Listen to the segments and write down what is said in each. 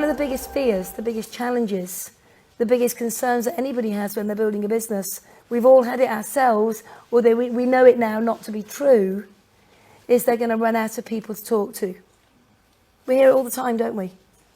One of the biggest fears, the biggest challenges, the biggest concerns that anybody has when they're building a business, we've all had it ourselves, or we know it now not to be true, is they're going to run out of people to talk to. We hear it all the time, don't we?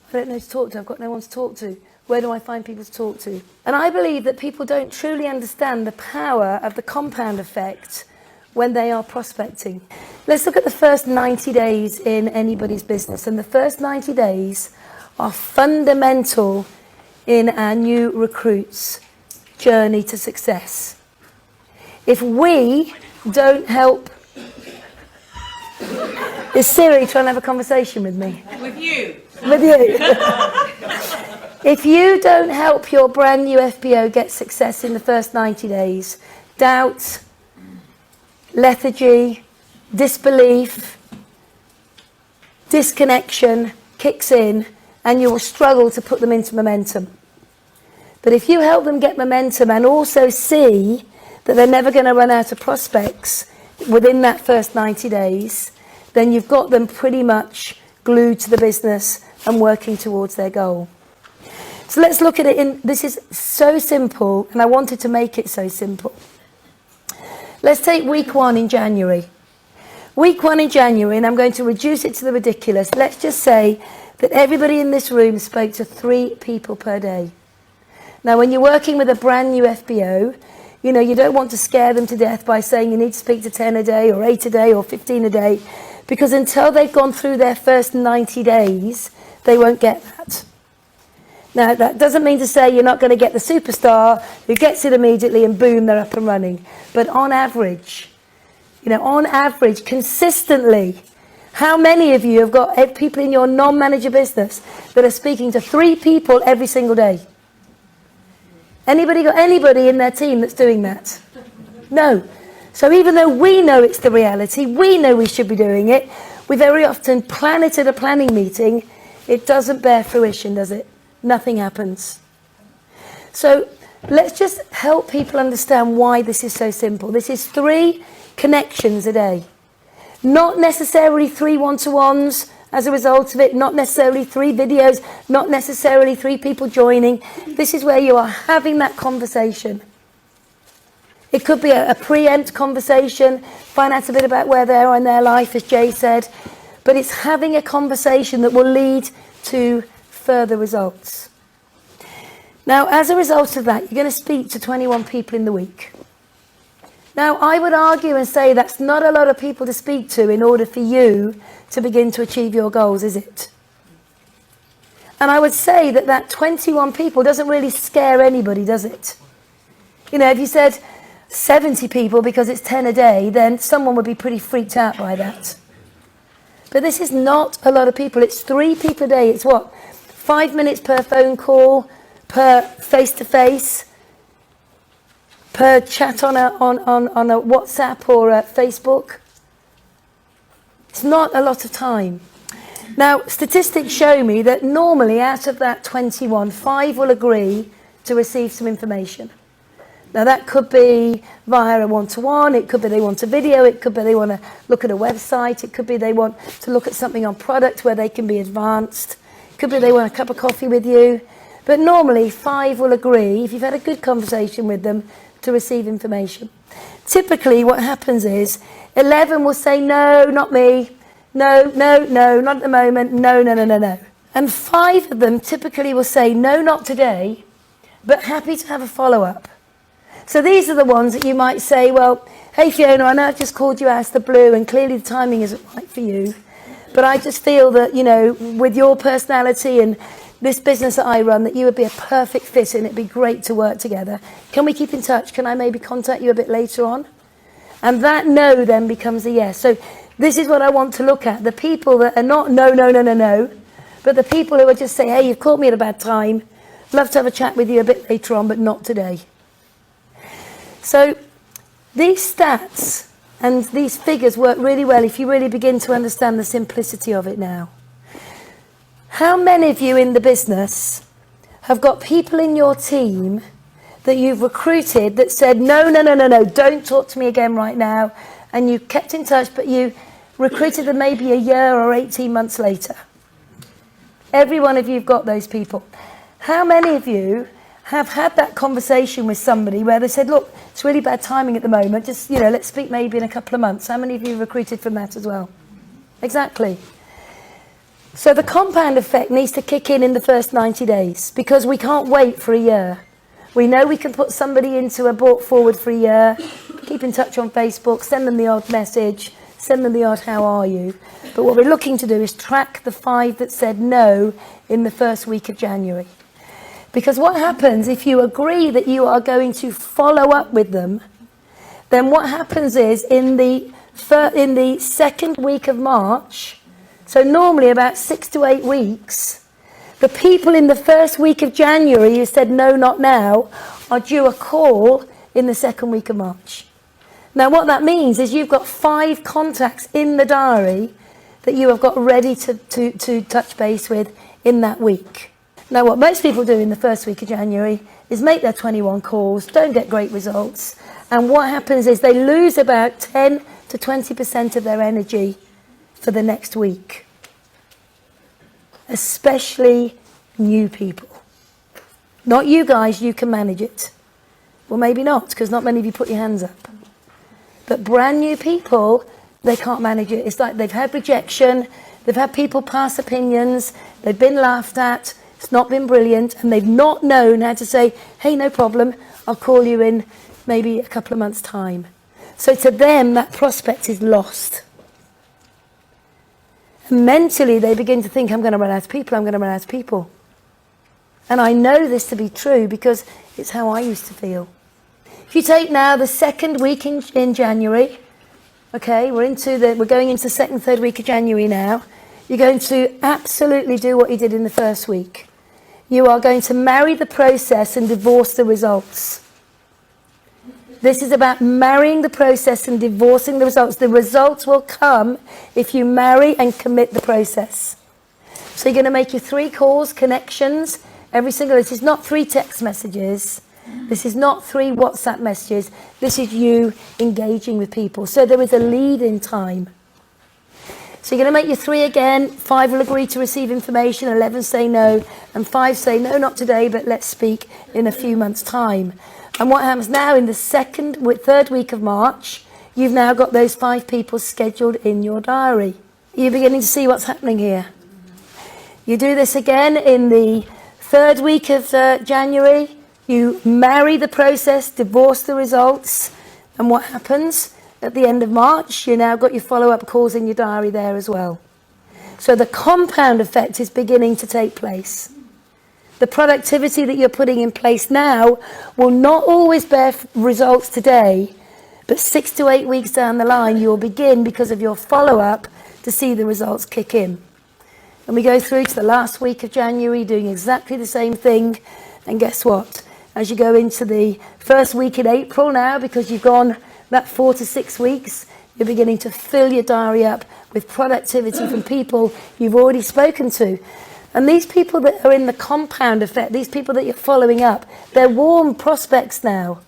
I don't know who to talk to, I've got no one to talk to. Where do I find people to talk to? And I believe that people don't truly understand the power of the compound effect when they are prospecting. Let's look at the first 90 days in anybody's business. And the first 90 days are fundamental in our new recruits' journey to success. If we don't help... Is Siri trying to have a conversation with me? With you. With you. If you don't help your brand new FBO get success in the first 90 days, doubt, lethargy, disbelief, disconnection kicks in, and you will struggle to put them into momentum. But if you help them get momentum and also see that they're never going to run out of prospects within that first 90 days, then you've got them pretty much glued to the business and working towards their goal. So let's look at it this is so simple, and I wanted to make it so simple. Let's take week 1 in January. Week 1 in January, and I'm going to reduce it to the ridiculous. Let's just say that everybody in this room spoke to 3 people per day. Now, when you're working with a brand new FBO, you know, you don't want to scare them to death by saying you need to speak to 10 a day or 8 a day or 15 a day, because until they've gone through their first 90 days, they won't get that. Now, that doesn't mean to say you're not going to get the superstar who gets it immediately and boom, they're up and running. But on average, consistently, how many of you have got people in your non-manager business that are speaking to 3 people every single day? Anybody got anybody in their team that's doing that? No. So even though we know it's the reality, we know we should be doing it, we very often plan it at a planning meeting, it doesn't bear fruition, does it? Nothing happens. So let's just help people understand why this is so simple. This is 3 connections a day. Not necessarily 3 one-to-ones as a result of it, not necessarily 3 videos, not necessarily 3 people joining. This is where you are having that conversation. It could be a preempt conversation, find out a bit about where they are in their life, as Jay said, but it's having a conversation that will lead to further results. Now, as a result of that, you're going to speak to 21 people in the week. Now, I would argue and say that's not a lot of people to speak to in order for you to begin to achieve your goals, is it? And I would say that 21 people doesn't really scare anybody, does it? You know, if you said 70 people because it's 10 a day, then someone would be pretty freaked out by that. But this is not a lot of people. It's 3 people a day. It's what? 5 minutes per phone call, per face-to-face, per chat on a WhatsApp or a Facebook. It's not a lot of time. Now, statistics show me that normally out of that 21, 5 will agree to receive some information. Now, that could be via a one-to-one, it could be they want a video, it could be they want to look at a website, it could be they want to look at something on product where they can be advanced. Could be they want a cup of coffee with you. But normally 5 will agree, if you've had a good conversation with them, to receive information. Typically what happens is 11 will say, no, not me. No, no, no, not at the moment. No, no, no, no, no. And 5 of them typically will say, no, not today, but happy to have a follow-up. So these are the ones that you might say, well, hey Fiona, I know I've just called you out of the blue and clearly the timing isn't right for you. But I just feel that, you know, with your personality and this business that I run, that you would be a perfect fit and it'd be great to work together. Can we keep in touch? Can I maybe contact you a bit later on? And that no then becomes a yes. So this is what I want to look at. The people that are not no, no, no, no, no, but the people who are just saying, hey, you've caught me at a bad time. Love to have a chat with you a bit later on, but not today. So these stats and these figures work really well if you really begin to understand the simplicity of it now. How many of you in the business have got people in your team that you've recruited that said, no, no, no, no, no, don't talk to me again right now, and you kept in touch, but you recruited them maybe a year or 18 months later? Every one of you have got those people. How many of you have had that conversation with somebody where they said, look, it's really bad timing at the moment, just, let's speak maybe in a couple of months? How many of you recruited from that as well? Exactly. So the compound effect needs to kick in the first 90 days because we can't wait for a year. We know we can put somebody into a brought forward for a year, keep in touch on Facebook, send them the odd message, send them the odd how are you. But what we're looking to do is track the 5 that said no in the first week of January. Because what happens if you agree that you are going to follow up with them, then what happens is in the second week of March, so normally about 6 to 8 weeks, the people in the first week of January who said no, not now, are due a call in the second week of March. Now what that means is you've got 5 contacts in the diary that you have got ready to touch base with in that week. Now what most people do in the first week of January is make their 21 calls, don't get great results, and what happens is they lose about 10 to 20% of their energy for the next week. Especially new people. Not you guys, you can manage it. Well, maybe not, because not many of you put your hands up. But brand new people, they can't manage it. It's like they've had rejection, they've had people pass opinions, they've been laughed at, it's not been brilliant, and they've not known how to say, hey, no problem, I'll call you in maybe a couple of months' time. So to them, that prospect is lost. And mentally, they begin to think, I'm going to run out of people, I'm going to run out of people. And I know this to be true because it's how I used to feel. If you take now the second week in January, okay, we're going into the second, third week of January now, you're going to absolutely do what you did in the first week. You are going to marry the process and divorce the results. This is about marrying the process and divorcing the results. The results will come if you marry and commit the process. So you're going to make your 3 calls, connections, every single. This is not 3 text messages. This is not 3 WhatsApp messages. This is you engaging with people. So there is a lead in time. So you're going to make your 3 again. 5 will agree to receive information. 11 say no. And 5 say no, not today, but let's speak in a few months' time. And what happens now in the third week of March, you've now got those 5 people scheduled in your diary. You're beginning to see what's happening here. You do this again in the third week of January. You marry the process, divorce the results. And what happens at the end of March? You now got your follow-up calls in your diary there as well. So the compound effect is beginning to take place. The productivity that you're putting in place now will not always bear results today, but 6 to 8 weeks down the line, you will begin, because of your follow-up, to see the results kick in. And we go through to the last week of January doing exactly the same thing. And guess what? As you go into the first week in April now, because you've gone that 4 to 6 weeks, you're beginning to fill your diary up with productivity from people you've already spoken to. And these people that are in the compound effect, these people that you're following up, they're warm prospects now.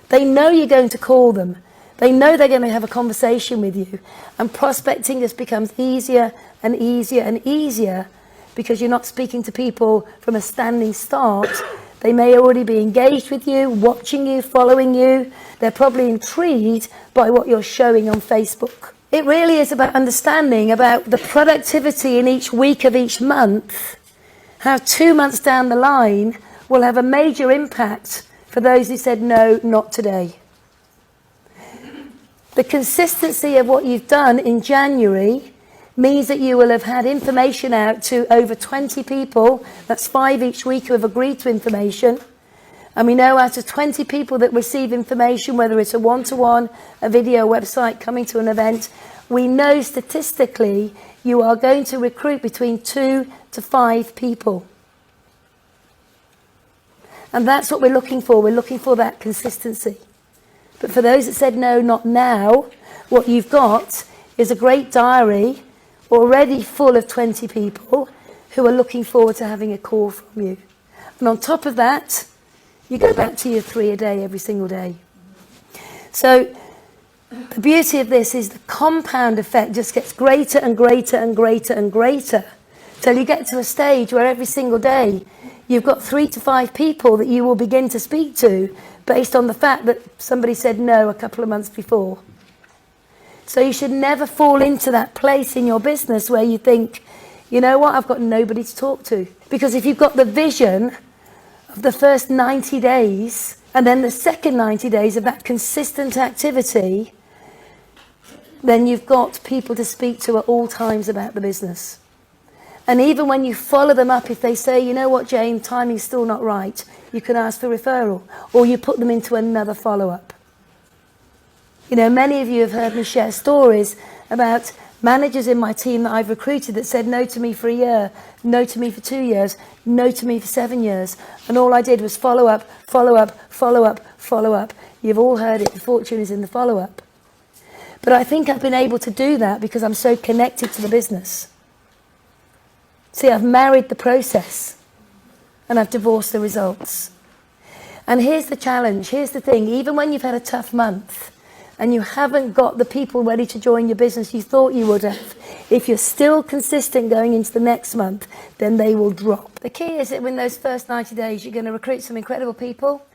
They know you're going to call them. They know they're going to have a conversation with you. And prospecting just becomes easier and easier and easier because you're not speaking to people from a standing start. They may already be engaged with you, watching you, following you. They're probably intrigued by what you're showing on Facebook. It really is about understanding about the productivity in each week of each month, how 2 months down the line will have a major impact for those who said no, not today. The consistency of what you've done in January means that you will have had information out to over 20 people, that's 5 each week, who have agreed to information. And we know out of 20 people that receive information, whether it's a one-to-one, a video, website, coming to an event, we know statistically you are going to recruit between 2 to 5 people. And that's what we're looking for. We're looking for that consistency. But for those that said no, not now, what you've got is a great diary already full of 20 people who are looking forward to having a call from you. And on top of that, you go back to your 3 a day every single day. So the beauty of this is the compound effect just gets greater and greater and greater and greater Till you get to a stage where every single day you've got 3 to 5 people that you will begin to speak to based on the fact that somebody said no a couple of months before. So you should never fall into that place in your business where you think, you know what, I've got nobody to talk to. Because if you've got the vision of the first 90 days and then the second 90 days of that consistent activity, then you've got people to speak to at all times about the business. And even when you follow them up, if they say, you know what, Jayne, timing's still not right, you can ask for referral, or you put them into another follow-up. You know, many of you have heard me share stories about managers in my team that I've recruited that said no to me for a year, no to me for 2 years, no to me for 7 years. And all I did was follow up, follow up, follow up, follow up. You've all heard it, the fortune is in the follow-up. But I think I've been able to do that because I'm so connected to the business. See, I've married the process and I've divorced the results. And here's the challenge, here's the thing, even when you've had a tough month and you haven't got the people ready to join your business you thought you would have, if you're still consistent going into the next month, then they will drop. The key is that in those first 90 days, you're going to recruit some incredible people.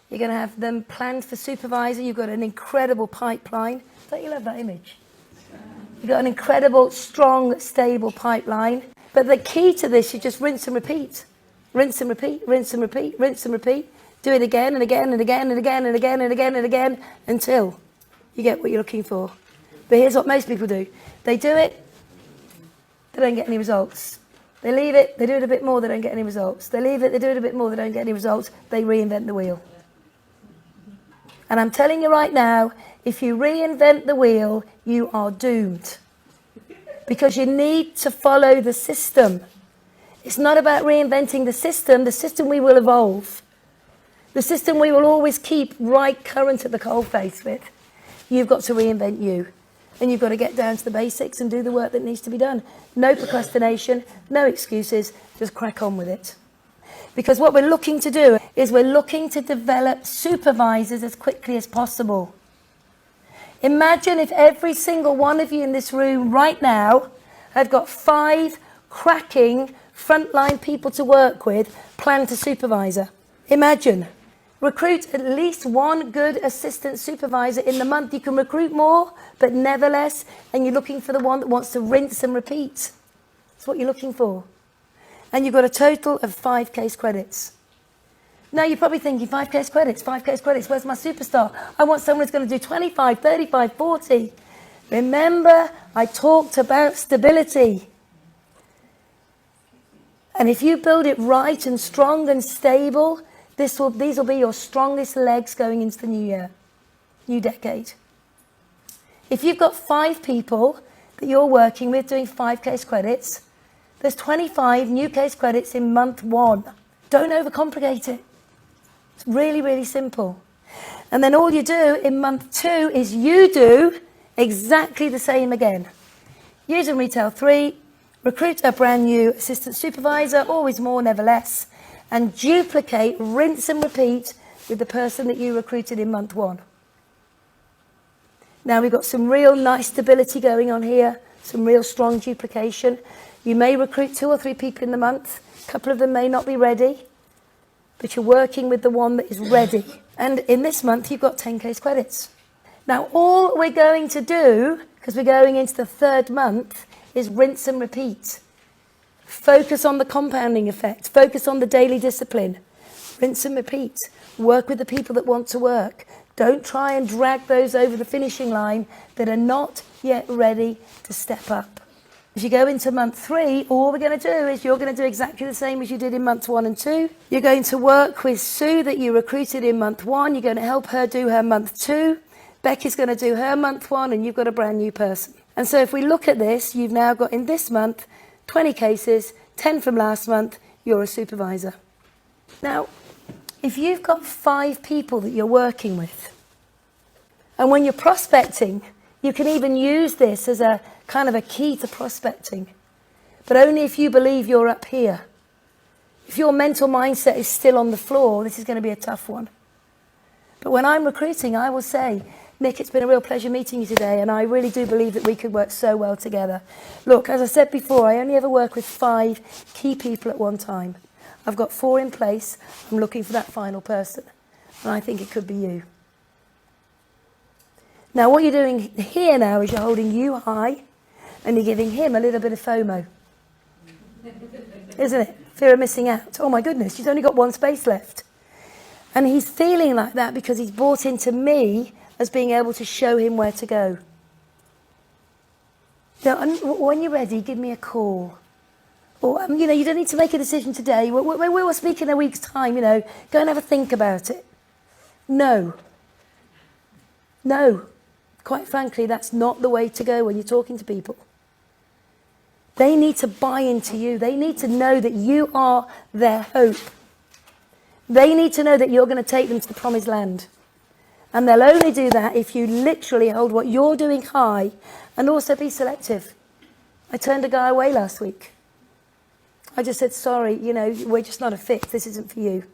You're going to have them planned for supervisor. You've got an incredible pipeline. Don't you love that image? You've got an incredible, strong, stable pipeline. But the key to this, you just rinse and repeat. Rinse and repeat, rinse and repeat, rinse and repeat. Do it again and again and again and again and again and again and again until you get what you're looking for. But here's what most people do. They do it, they don't get any results. They leave it, they do it a bit more, they don't get any results. They leave it, they do it a bit more, they don't get any results. They reinvent the wheel. And I'm telling you right now, if you reinvent the wheel, you are doomed. Because you need to follow the system. It's not about reinventing the system. The system we will evolve. The system we will always keep right current at the coalface with. You've got to reinvent you. And you've got to get down to the basics and do the work that needs to be done. No procrastination, no excuses, just crack on with it. Because what we're looking to do is we're looking to develop supervisors as quickly as possible. Imagine if every single one of you in this room right now had got 5 cracking frontline people to work with planned to supervisor. Imagine. Recruit at least 1 good assistant supervisor in the month. You can recruit more, but never less. And you're looking for the one that wants to rinse and repeat. That's what you're looking for. And you've got a total of 5 case credits. Now you're probably thinking, 5 case credits, where's my superstar? I want someone who's going to do 25, 35, 40. Remember, I talked about stability. And if you build it right and strong and stable, these will be your strongest legs going into the new year, new decade. If you've got 5 people that you're working with doing 5 case credits, there's 25 new case credits in month 1. Don't overcomplicate it. It's really, really simple. And then all you do in month 2 is you do exactly the same again. Use and retail 3, recruit a brand new assistant supervisor, always more, never less, and duplicate, rinse and repeat with the person that you recruited in month 1. Now we've got some real nice stability going on here, some real strong duplication. You may recruit 2 or 3 people in the month. A couple of them may not be ready, but you're working with the one that is ready. And in this month, you've got 10 case credits. Now, all we're going to do, because we're going into the 3rd month, is rinse and repeat. Focus on the compounding effect. Focus on the daily discipline. Rinse and repeat. Work with the people that want to work. Don't try and drag those over the finishing line that are not yet ready to step up. As you go into month 3, all we're going to do is you're going to do exactly the same as you did in months 1 and 2. You're going to work with Sue that you recruited in month 1. You're going to help her do her month 2. Becky's going to do her month 1, and you've got a brand new person. And so if we look at this, you've now got in this month 20 cases, 10 from last month, you're a supervisor. Now, if you've got 5 people that you're working with, and when you're prospecting, you can even use this as a kind of a key to prospecting, but only if you believe you're up here. If your mental mindset is still on the floor, this is going to be a tough one. But when I'm recruiting, I will say, Nick, it's been a real pleasure meeting you today, and I really do believe that we could work so well together. Look, as I said before, I only ever work with 5 key people at one time. I've got 4 in place. I'm looking for that final person, and I think it could be you. Now, what you're doing here now is you're holding you high, and you're giving him a little bit of FOMO. Isn't it? Fear of missing out. Oh my goodness, he's only got 1 space left. And he's feeling like that because he's bought into me as being able to show him where to go. Now, when you're ready, give me a call. Or, you don't need to make a decision today. We will speak in a week's time, go and have a think about it. No. Quite frankly, that's not the way to go when you're talking to people. They need to buy into you. They need to know that you are their hope. They need to know that you're going to take them to the promised land. And they'll only do that if you literally hold what you're doing high and also be selective. I turned a guy away last week. I just said, sorry, we're just not a fit. This isn't for you.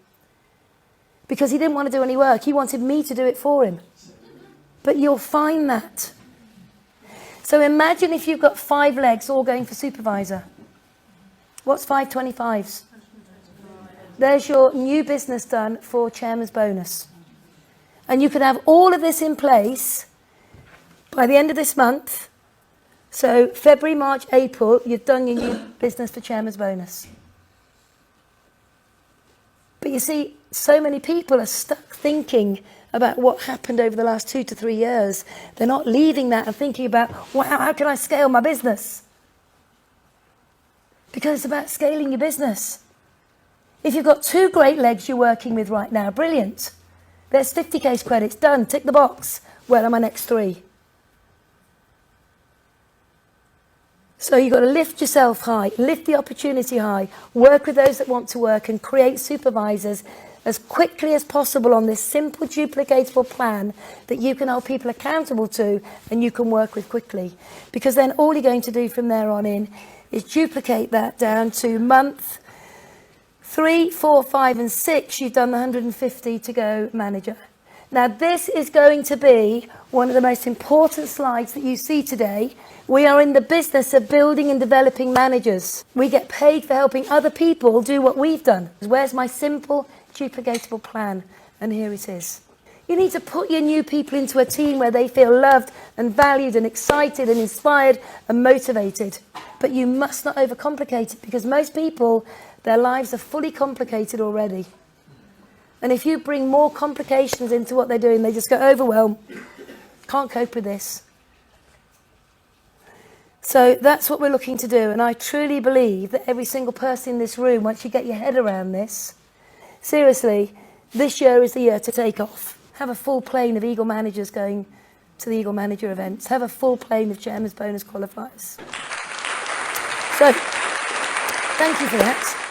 Because he didn't want to do any work. He wanted me to do it for him. But you'll find that. So imagine if you've got 5 legs all going for supervisor. What's 5 25s? There's your new business done for chairman's bonus. And you could have all of this in place by the end of this month. So February, March, April, you've done your new business for chairman's bonus. But you see, so many people are stuck thinking about what happened over the last 2 to 3 years. They're not leaving that and thinking about, wow, how can I scale my business? Because it's about scaling your business. If you've got 2 great legs you're working with right now, brilliant. There's 50 case credits, done, tick the box. Where are my next 3? So you've got to lift yourself high, lift the opportunity high, work with those that want to work and create supervisors as quickly as possible on this simple, duplicatable plan that you can hold people accountable to and you can work with quickly. Because then all you're going to do from there on in is duplicate that down to month 3, 4, 5 and 6, you've done the 150 to go manager. Now this is going to be one of the most important slides that you see today. We are in the business of building and developing managers. We get paid for helping other people do what we've done. Where's my simple, duplicatable plan? And here it is. You need to put your new people into a team where they feel loved and valued and excited and inspired and motivated. But you must not overcomplicate it because most people, their lives are fully complicated already. And if you bring more complications into what they're doing, they just go overwhelmed. Can't cope with this. So that's what we're looking to do. And I truly believe that every single person in this room, once you get your head around this, seriously, this year is the year to take off. Have a full plane of Eagle managers going to the Eagle Manager events. Have a full plane of Chairman's Bonus qualifiers. So, thank you for that.